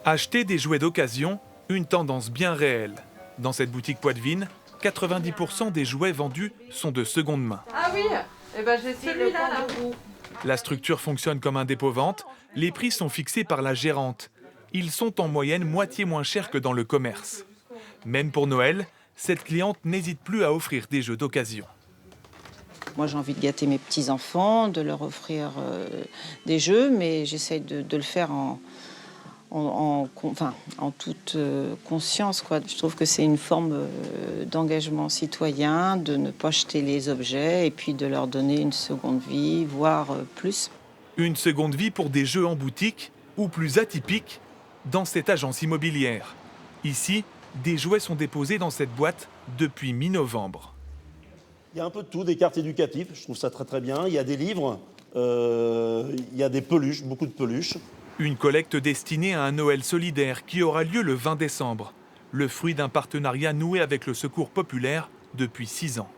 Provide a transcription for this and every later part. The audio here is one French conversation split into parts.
Acheter des jouets d'occasion, une tendance bien réelle. Dans cette boutique Poitevine, 90% des jouets vendus sont de seconde main. Ah oui, eh ben j'ai celui-là là. La structure fonctionne comme un dépôt-vente. Les prix sont fixés par la gérante. Ils sont en moyenne moitié moins chers que dans le commerce. Même pour Noël, cette cliente n'hésite plus à offrir des jeux d'occasion. Moi, j'ai envie de gâter mes petits-enfants, de leur offrir des jeux, mais j'essaye de le faire en toute conscience, quoi. Je trouve que c'est une forme d'engagement citoyen, de ne pas jeter les objets et puis de leur donner une seconde vie, voire plus. Une seconde vie pour des jeux en boutique ou plus atypique, dans cette agence immobilière. Ici, des jouets sont déposés dans cette boîte depuis mi-novembre. Il y a un peu de tout, des cartes éducatives, je trouve ça très très bien. Il y a des livres, il y a des peluches, beaucoup de peluches. Une collecte destinée à un Noël solidaire qui aura lieu le 20 décembre. Le fruit d'un partenariat noué avec le Secours populaire depuis 6 ans.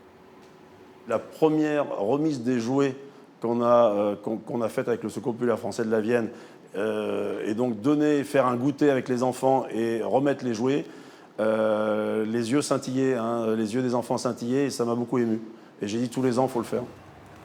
La première remise des jouets qu'on a faite avec le Secours populaire français de la Vienne, et donc faire un goûter avec les enfants et remettre les jouets, les yeux scintillaient, les yeux des enfants scintillaient, et ça m'a beaucoup ému. Et j'ai dit tous les ans, il faut le faire.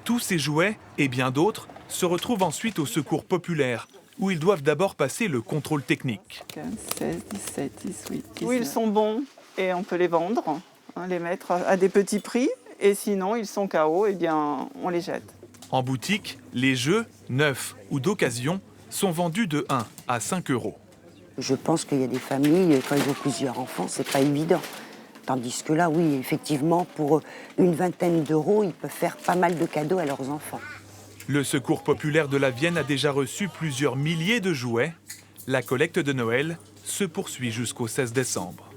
Tous ces jouets, et bien d'autres, se retrouvent ensuite au Secours populaire, où ils doivent d'abord passer le contrôle technique. 15, 16, 17, 18, 19. Oui, ils sont bons et on peut les vendre, les mettre à des petits prix. Et sinon, ils sont KO, eh bien, on les jette. En boutique, les jeux, neufs ou d'occasion, sont vendus de 1 à 5 euros. Je pense qu'il y a des familles, quand ils ont plusieurs enfants, c'est pas évident. Tandis que là, oui, effectivement, pour une vingtaine d'euros, ils peuvent faire pas mal de cadeaux à leurs enfants. Le Secours populaire de la Vienne a déjà reçu plusieurs milliers de jouets. La collecte de Noël se poursuit jusqu'au 16 décembre.